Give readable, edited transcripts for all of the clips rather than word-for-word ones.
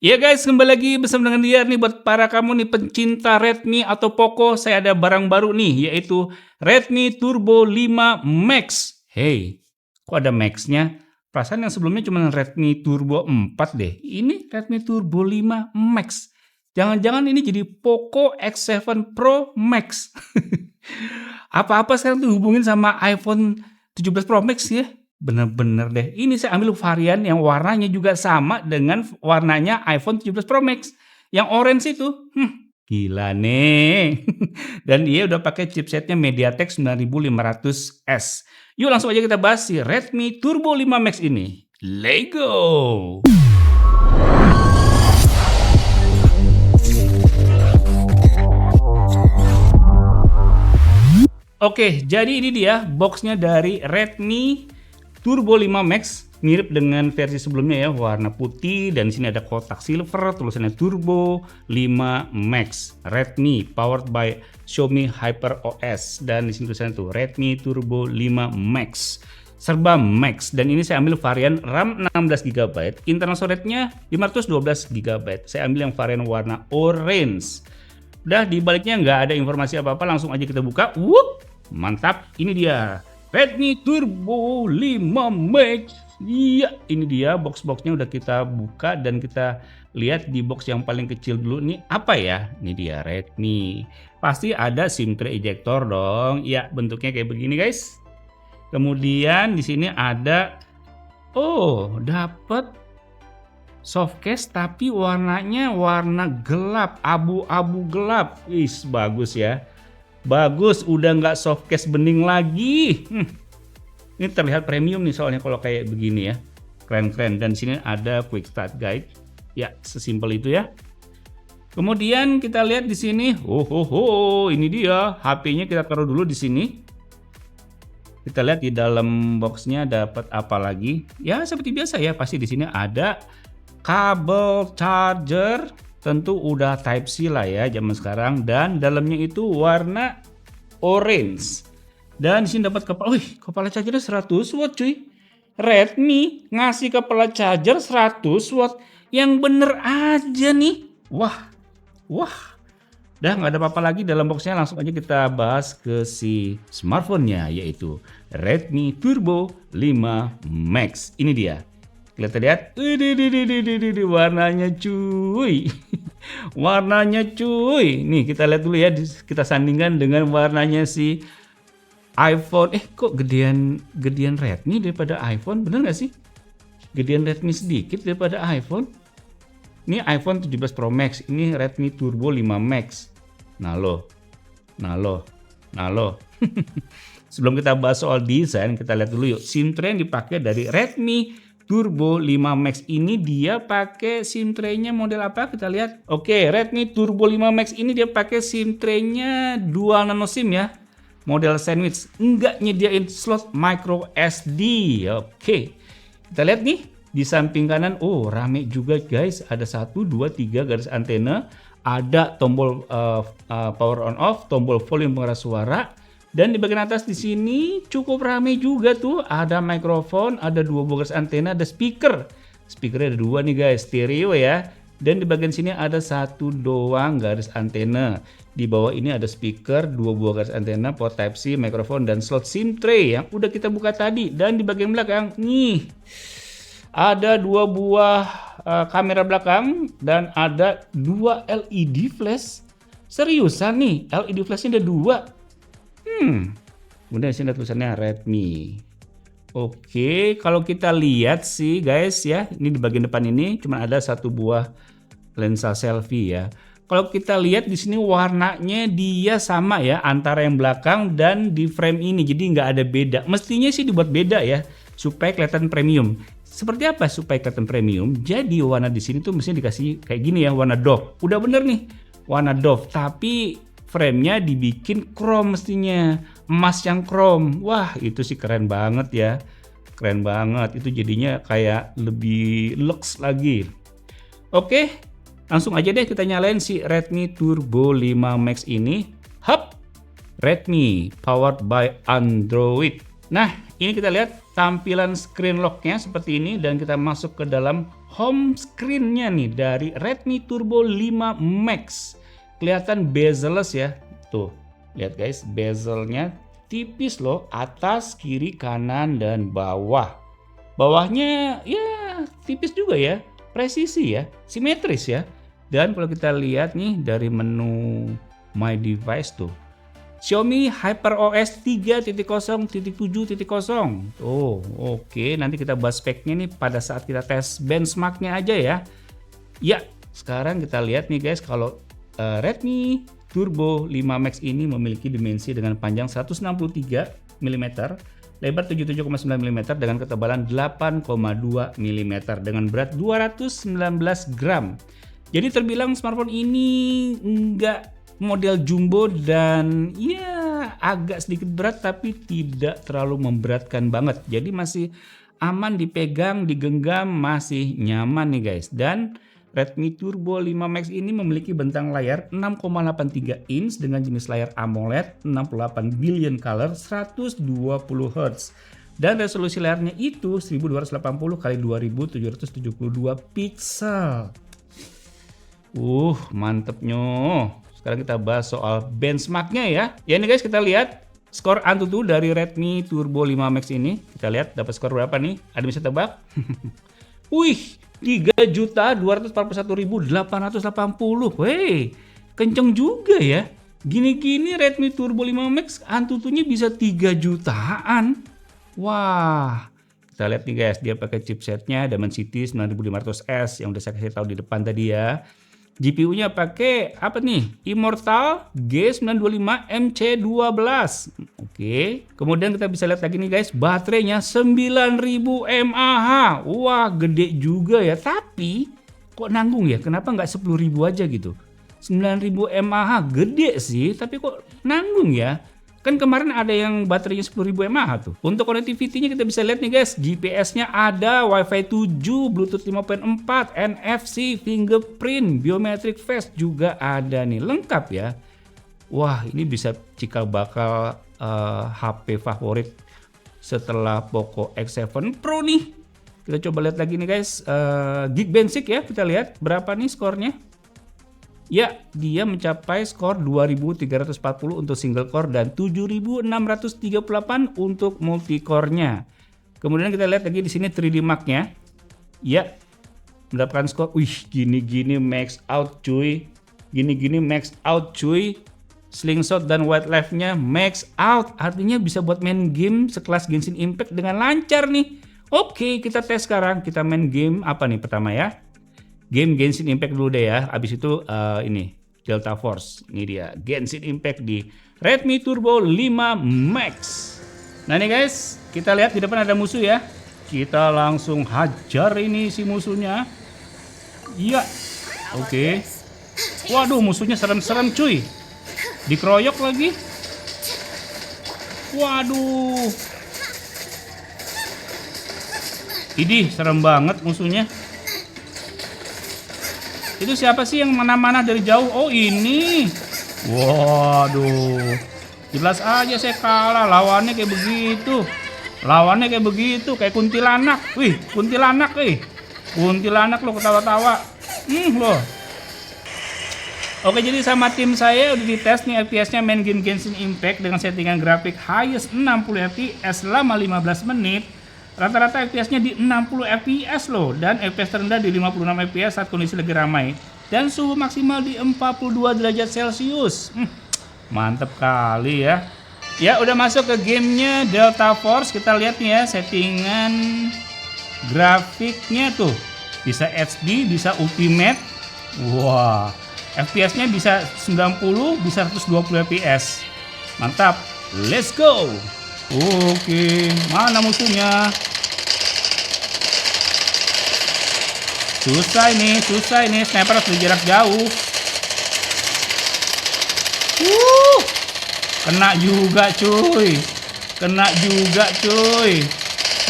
Ya guys, kembali lagi bersama dengan dia nih buat para kamu nih pencinta Redmi atau Poco, saya ada barang baru nih yaitu Redmi Turbo 5 Max. Hey, kok ada Max-nya? Perasaan yang sebelumnya cuma Redmi Turbo 4 deh. Ini Redmi Turbo 5 Max. Jangan-jangan ini jadi Poco X7 Pro Max. Apa-apa sekarang tuh hubungin sama iPhone 17 Pro Max ya. Bener-bener deh. Ini saya ambil varian yang warnanya juga sama dengan warnanya iPhone 17 Pro Max. Yang orange itu. Gila nih. Dan dia udah pakai chipsetnya MediaTek 9500S. Yuk langsung aja kita bahas si Redmi Turbo 5 Max ini. Let's go. Oke, jadi ini dia boxnya dari Redmi Turbo 5 Max, mirip dengan versi sebelumnya ya, warna putih dan di sini ada kotak silver, tulisannya Turbo 5 Max. Redmi powered by Xiaomi HyperOS dan di sini tulisannya tuh Redmi Turbo 5 Max. Serba Max dan ini saya ambil varian RAM 16 GB, internal storage-nya 512 GB. Saya ambil yang varian warna orange. Udah di baliknya nggak ada informasi apa-apa, langsung aja kita buka. Mantap, ini dia Redmi Turbo 5 Max. Iya, ini dia box-boxnya udah kita buka dan kita lihat di box yang paling kecil dulu nih apa ya? Ini dia Redmi. Pasti ada SIM tray ejector dong. Ya, bentuknya kayak begini guys. Kemudian di sini ada dapat softcase tapi warnanya warna gelap, abu-abu gelap. Wis, bagus ya. Bagus, udah nggak softcase bening lagi. Ini terlihat premium nih soalnya kalau kayak begini ya. Keren-keren. Dan sini ada quick start guide. Ya, sesimpel itu ya. Kemudian kita lihat di sini. Ini dia. HP-nya kita taruh dulu di sini. Kita lihat di dalam boxnya dapat apa lagi? Ya, seperti biasa ya. Pasti di sini ada kabel charger. Tentu udah Type C lah ya zaman sekarang, dan dalamnya itu warna orange. Dan di sini dapat kepala chargernya 100 watt cuy. Redmi ngasih kepala charger 100 watt. Yang bener aja nih. Wah. Udah nggak ada apa-apa lagi dalam boxnya, langsung aja kita bahas ke si smartphone-nya yaitu Redmi Turbo 5 Max. Ini dia. Kita lihat, warnanya cuy. Warnanya cuy. Nih kita lihat dulu ya, kita sandingkan dengan warnanya si iPhone. Kok gedean Redmi daripada iPhone? Bener nggak sih? Gedean Redmi sedikit daripada iPhone. Ini iPhone 17 Pro Max, ini Redmi Turbo 5 Max. Nah lo. Sebelum kita bahas soal desain, kita lihat dulu yuk. SIM tray yang dipakai dari Redmi Turbo 5 Max ini dia pakai SIM tray-nya model apa? Kita lihat. Oke, Redmi Turbo 5 Max ini dia pakai SIM tray-nya dual nano SIM ya. Model sandwich, enggak nyediain slot micro SD. Oke. Kita lihat nih di samping kanan, rame juga guys. Ada 1 2 3 garis antena, ada tombol power on off, tombol volume pengeras suara. Dan di bagian atas di sini cukup ramai juga tuh, ada mikrofon, ada 2 buah garis antena, ada speaker. Speakernya ada 2 nih guys, stereo ya. Dan di bagian sini ada 1 doang garis antena. Di bawah ini ada speaker, 2 buah garis antena, port Type C, mikrofon, dan slot SIM tray yang udah kita buka tadi. Dan di bagian belakang nih ada 2 buah kamera belakang dan ada 2 LED flash. Seriusan nih, LED flashnya ada 2. Kemudian sini tulisannya Redmi. Oke, kalau kita lihat sih guys ya, ini di bagian depan ini cuma ada 1 buah lensa selfie ya. Kalau kita lihat di sini warnanya dia sama ya antara yang belakang dan di frame ini, jadi nggak ada beda. Mestinya sih dibuat beda ya supaya kelihatan premium. Seperti apa supaya kelihatan premium? Jadi warna di sini tuh mestinya dikasih kayak gini ya, warna doff. Udah bener nih, warna doff. Tapi frame-nya dibikin chrome mestinya, emas yang chrome. Wah, itu sih keren banget ya. Keren banget. Itu jadinya kayak lebih lux lagi. Oke, langsung aja deh kita nyalain si Redmi Turbo 5 Max ini. Redmi powered by Android. Nah, ini kita lihat tampilan screen lock-nya seperti ini dan kita masuk ke dalam home screen-nya nih dari Redmi Turbo 5 Max. Kelihatan bezel-less ya. Tuh, lihat guys, bezelnya tipis loh, atas, kiri, kanan, dan bawah. Bawahnya ya tipis juga ya, presisi ya, simetris ya. Dan kalau kita lihat nih dari menu My Device tuh, Xiaomi HyperOS 3.0.7.0. Oh, oke. Nanti kita bahas speknya nih pada saat kita tes benchmarknya aja ya. Ya, sekarang kita lihat nih guys, kalau Redmi Turbo 5 Max ini memiliki dimensi dengan panjang 163 mm, lebar 77,9 mm dengan ketebalan 8,2 mm dengan berat 219 gram. Jadi terbilang smartphone ini enggak model jumbo dan ya agak sedikit berat tapi tidak terlalu memberatkan banget. Jadi masih aman dipegang, digenggam, masih nyaman nih guys. Dan Redmi Turbo 5 Max ini memiliki bentang layar 6,83 inch dengan jenis layar AMOLED 68 billion color 120 Hz. Dan resolusi layarnya itu 1280 x 2772 pixel. Mantepnya. Sekarang kita bahas soal benchmarknya ya. Ya ini guys, kita lihat skor Antutu dari Redmi Turbo 5 Max ini. Kita lihat dapat skor berapa nih? Ada bisa tebak? Wih, 3.241.880. Wey, kenceng juga ya. Gini-gini Redmi Turbo 5 Max Antutunya bisa 3 jutaan. Wah, kita lihat nih guys, dia pakai chipsetnya Dimensity 9500S yang udah saya kasih tahu di depan tadi ya. GPU-nya pakai apa nih? Immortal G925 MC12. Oke. Kemudian kita bisa lihat lagi nih guys, baterainya 9000 mAh. Wah, gede juga ya. Tapi kok nanggung ya? Kenapa nggak 10.000 aja gitu? 9000 mAh gede sih, tapi kok nanggung ya? Kan kemarin ada yang baterainya 10.000 mAh tuh. Untuk connectivity-nya kita bisa lihat nih guys, GPS-nya ada, Wi-Fi 7, Bluetooth 5.4, NFC, fingerprint, biometric face juga ada nih, lengkap ya. Wah, ini bisa cikal bakal HP favorit setelah Poco X7 Pro nih. Kita coba lihat lagi nih guys, Geekbench ya, kita lihat berapa nih skornya. Ya, dia mencapai skor 2340 untuk single core dan 7638 untuk multi core-nya. Kemudian kita lihat lagi di sini 3D Mark-nya. Ya, mendapatkan skor, gini-gini max out cuy. Gini-gini max out cuy. Slingshot dan wildlife-nya max out. Artinya bisa buat main game sekelas Genshin Impact dengan lancar nih. Oke, kita tes sekarang. Kita main game apa nih pertama ya? Game Genshin Impact dulu deh ya. Habis itu ini Delta Force. Ini dia Genshin Impact di Redmi Turbo 5 Max. Nah nih guys, kita lihat di depan ada musuh ya. Kita langsung hajar ini si musuhnya. Iya. Oke. Waduh, musuhnya serem-serem cuy. Dikeroyok lagi. Waduh. Idih, serem banget musuhnya. Itu siapa sih yang mana-mana dari jauh? Oh ini. Waduh. Jelas aja saya kalah. Lawannya kayak begitu. Lawannya kayak begitu. Kayak kuntilanak. Wih, kuntilanak wih. Kuntilanak lo ketawa-tawa. Loh. Oke, jadi sama tim saya udah dites nih FPS-nya main game Genshin Impact dengan settingan grafik highest 60 FPS selama 15 menit. Rata-rata FPS-nya di 60 FPS loh, dan FPS terendah di 56 FPS saat kondisi lagi ramai. Dan suhu maksimal di 42 derajat Celcius. Mantep kali ya. Ya udah masuk ke gamenya Delta Force. Kita lihat nih ya settingan grafiknya tuh. Bisa HD, bisa Ultimate. Wah, FPS-nya bisa 90, bisa 120 FPS. Mantap, let's go. Oke, mana musuhnya? Susah ini, sniper harus dari jarak jauh. Kena juga cuy.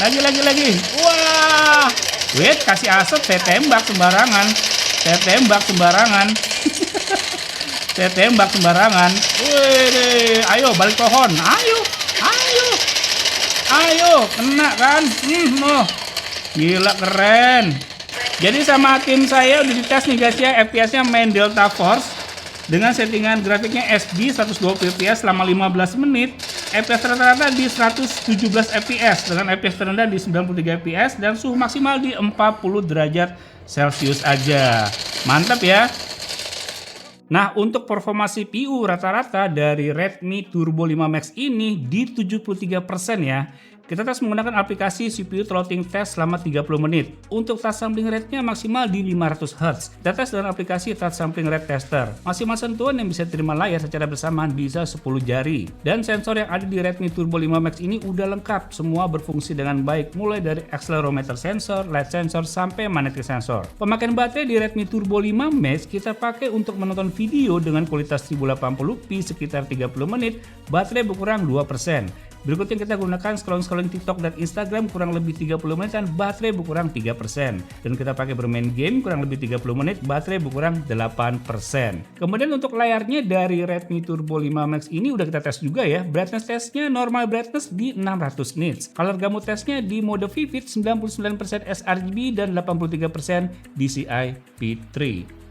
Lagi. Wah. Wait, kasih asap, saya tembak sembarangan. Wih, ayo balik pohon. Ayo, kena kan? Gila keren. Jadi sama tim saya udah dites nih guys ya, FPS-nya main Delta Force dengan settingan grafiknya SD 120 fps selama 15 menit, FPS rata-rata di 117 fps dengan FPS terendah di 93 fps dan suhu maksimal di 40 derajat Celcius aja. Mantap ya. Nah, untuk performa CPU rata-rata dari Redmi Turbo 5 Max ini di 73% ya. Kita tes menggunakan aplikasi CPU throttling test selama 30 menit. Untuk touch sampling rate-nya maksimal di 500 Hz. Kita tes dengan aplikasi touch sampling rate tester. Maksimal sentuhan yang bisa terima layar secara bersamaan bisa 10 jari. Dan sensor yang ada di Redmi Turbo 5 Max ini udah lengkap. Semua berfungsi dengan baik, mulai dari accelerometer sensor, light sensor, sampai magnetic sensor. Pemakaian baterai di Redmi Turbo 5 Max kita pakai untuk menonton video dengan kualitas 1080p sekitar 30 menit, baterai berkurang 2%. Berikutnya kita gunakan scrolling TikTok dan Instagram kurang lebih 30 menit dan baterai berkurang 3%. Dan kita pakai bermain game kurang lebih 30 menit, baterai berkurang 8%. Kemudian untuk layarnya dari Redmi Turbo 5 Max ini udah kita tes juga ya. Brightness testnya normal brightness di 600 nits. Color gamut testnya di mode vivid 99% sRGB dan 83% DCI P3.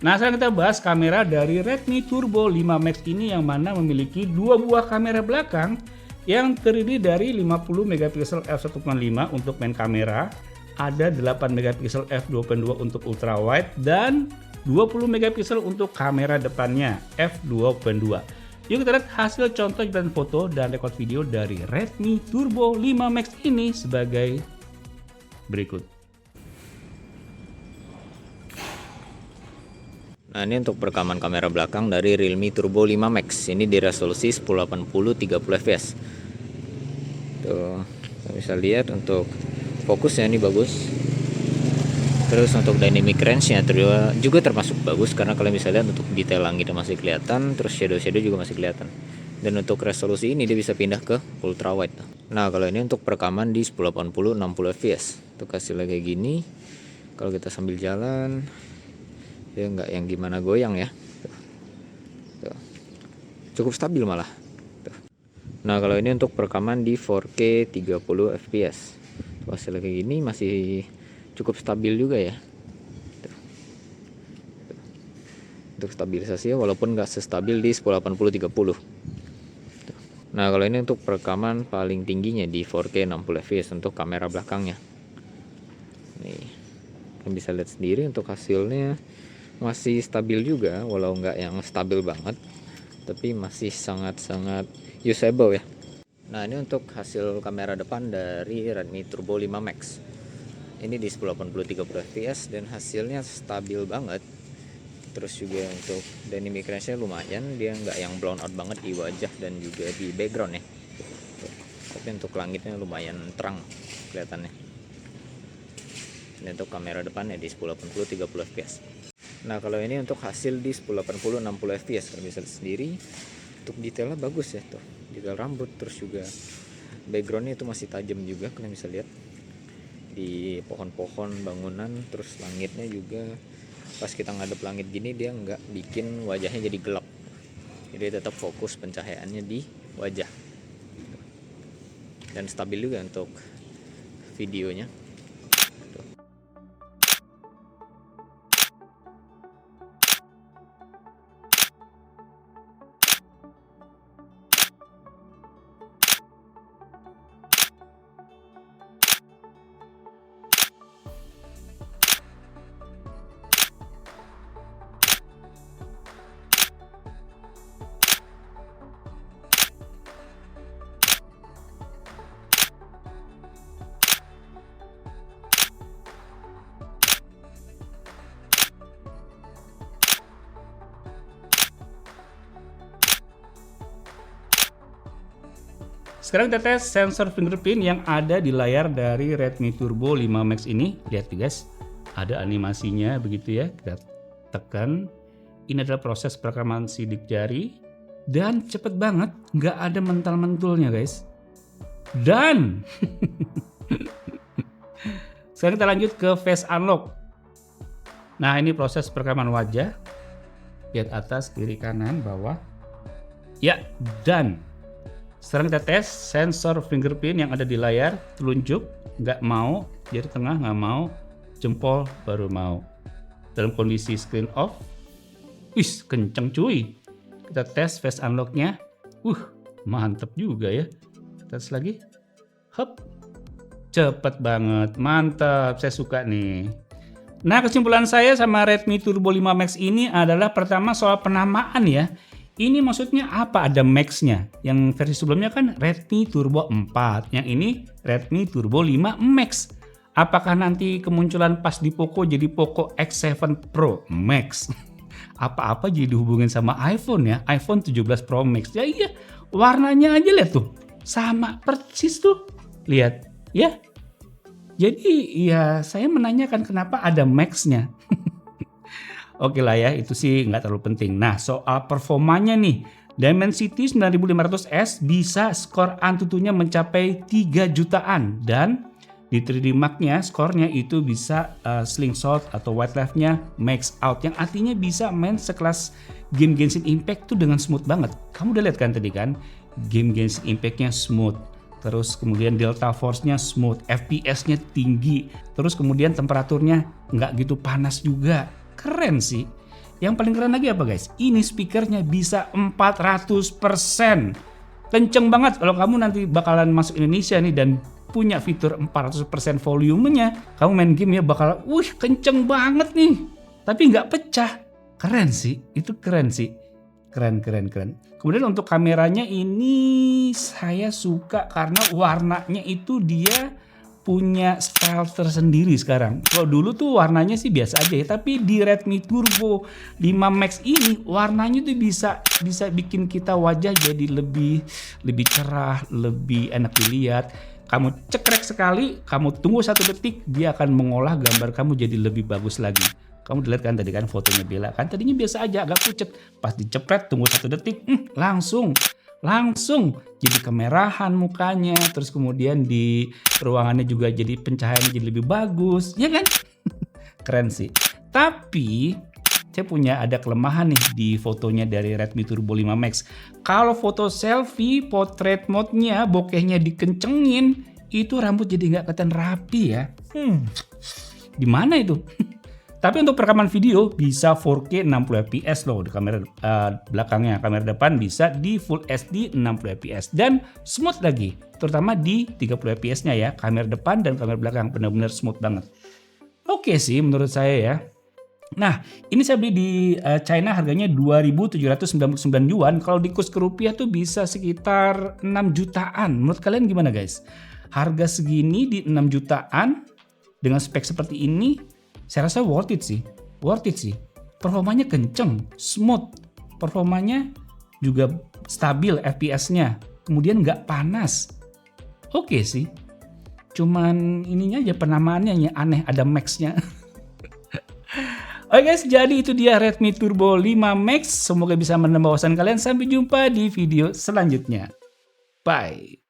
Nah, sekarang kita bahas kamera dari Redmi Turbo 5 Max ini yang mana memiliki dua buah kamera belakang yang terdiri dari 50 megapiksel f1.5 untuk main kamera, ada 8 megapiksel f2.2 untuk ultrawide dan 20 megapiksel untuk kamera depannya f2.2. Yuk kita lihat hasil contoh dan foto dan rekod video dari Redmi Turbo 5 Max ini sebagai berikut. Nah, ini untuk perekaman kamera belakang dari Realme Turbo 5 Max. Ini di resolusi 1080 30 fps. Tuh, kita bisa lihat untuk fokusnya ini bagus. Terus untuk dynamic range-nya juga termasuk bagus karena kalian bisa lihat untuk detail langitnya masih kelihatan, terus shadow juga masih kelihatan. Dan untuk resolusi ini dia bisa pindah ke ultra wide. Nah, kalau ini untuk perekaman di 1080 60 fps. Untuk hasilnya kayak gini. Kalau kita sambil jalan, ya nggak yang gimana goyang ya. Tuh. Cukup stabil malah. Tuh. Nah, kalau ini untuk perekaman di 4K 30 fps. Tuh, hasilnya kayak gini masih cukup stabil juga ya. Tuh. Tuh. Untuk stabilisasi walaupun nggak sestabil di 1080 30. Tuh. Nah, kalau ini untuk perekaman paling tingginya di 4K 60 fps untuk kamera belakangnya. Nih, kalian bisa lihat sendiri untuk hasilnya masih stabil juga, walau nggak yang stabil banget, tapi masih sangat-sangat usable ya. Nah, ini untuk hasil kamera depan dari Redmi Turbo 5 Max. Ini di 1080 30 fps dan hasilnya stabil banget. Terus juga untuk dynamic range-nya lumayan, dia nggak yang blown out banget di wajah dan juga di background ya. Tuh. Tapi untuk langitnya lumayan terang kelihatannya. Ini untuk kamera depannya di 1080 30 fps. Nah, kalau ini untuk hasil di 1080 60 fps, kalian bisa lihat sendiri untuk detailnya bagus ya tuh. Detail rambut terus juga backgroundnya itu masih tajam juga, kalian bisa lihat di pohon-pohon, bangunan, terus langitnya juga pas kita ngadep langit gini dia nggak bikin wajahnya jadi gelap. Jadi tetap fokus pencahayaannya di wajah. Dan stabil juga untuk videonya. Sekarang kita tes sensor fingerprint yang ada di layar dari Redmi Turbo 5 Max ini. Lihat guys, ada animasinya begitu ya. Kita tekan. Ini adalah proses perekaman sidik jari dan cepet banget, nggak ada mental-mentulnya guys. Dan sekarang kita lanjut ke face unlock. Nah, ini proses perekaman wajah. Lihat atas, kiri, kanan, bawah. Ya, dan sekarang kita tes sensor fingerprint yang ada di layar telunjuk, nggak mau, jari tengah nggak mau, jempol baru mau. Dalam kondisi screen off, wih kenceng cuy. Kita tes face unlock-nya, mantep juga ya. Kita tes lagi, hop, cepet banget, mantap, saya suka nih. Nah, kesimpulan saya sama Redmi Turbo 5 Max ini adalah pertama soal penamaan ya. Ini maksudnya apa? Ada Max-nya. Yang versi sebelumnya kan Redmi Turbo 4. Yang ini Redmi Turbo 5 Max. Apakah nanti kemunculan pas di Poco jadi Poco X7 Pro Max? Apa-apa jadi dihubungin sama iPhone ya. iPhone 17 Pro Max. Ya iya, warnanya aja lihat tuh. Sama persis tuh. Lihat ya. Jadi ya saya menanyakan kenapa ada Max-nya. Oke lah ya, itu sih nggak terlalu penting. Nah, soal performanya nih, Dimensity 9500S bisa skor Antutunya mencapai 3 jutaan. Dan di 3D Mark-nya skornya itu bisa slingshot atau wildlife-nya max out. Yang artinya bisa main sekelas game Genshin Impact tuh dengan smooth banget. Kamu udah lihat kan tadi kan, game Genshin Impact-nya smooth. Terus kemudian delta force-nya smooth, FPS-nya tinggi, terus kemudian temperaturnya nggak gitu panas juga. Keren sih. Yang paling keren lagi apa guys? Ini speakernya bisa 400%. Kenceng banget. Kalau kamu nanti bakalan masuk Indonesia nih dan punya fitur 400% volumenya, kamu main game ya bakal, kenceng banget nih. Tapi nggak pecah. Keren sih, itu keren sih. Keren. Kemudian untuk kameranya ini saya suka karena warnanya itu dia punya style tersendiri sekarang. Kalau dulu tuh warnanya sih biasa aja ya, tapi di Redmi Turbo 5 Max ini warnanya tuh bisa bikin kita wajah jadi lebih cerah, lebih enak dilihat. Kamu cekrek sekali, kamu tunggu 1 detik, dia akan mengolah gambar kamu jadi lebih bagus lagi. Kamu dilihat kan tadi kan fotonya Bella kan tadinya biasa aja agak pucet, pas dicepret tunggu 1 detik langsung jadi kemerahan mukanya, terus kemudian di ruangannya juga jadi pencahayaannya jadi lebih bagus ya kan. Keren sih. Tapi saya punya ada kelemahan nih di fotonya dari Redmi Turbo 5 Max. Kalau foto selfie portrait mode-nya bokehnya dikencengin, itu rambut jadi nggak kelihatan rapi ya. Gimana itu? Tapi untuk perekaman video bisa 4K 60 fps loh di kamera belakangnya. Kamera depan bisa di Full HD 60 fps dan smooth lagi. Terutama di 30 fps-nya ya. Kamera depan dan kamera belakang benar-benar smooth banget. Oke sih menurut saya ya. Nah, ini saya beli di China harganya 2.799 yuan. Kalau di kurs ke rupiah tuh bisa sekitar 6 jutaan. Menurut kalian gimana guys? Harga segini di 6 jutaan dengan spek seperti ini, saya rasa worth it sih. Performanya kenceng, smooth. Performanya juga stabil FPS-nya. Kemudian nggak panas. Oke sih. Cuman ininya aja penamaannya yang aneh, ada Max-nya. Oke guys, jadi itu dia Redmi Turbo 5 Max. Semoga bisa menambah wawasan kalian. Sampai jumpa di video selanjutnya. Bye.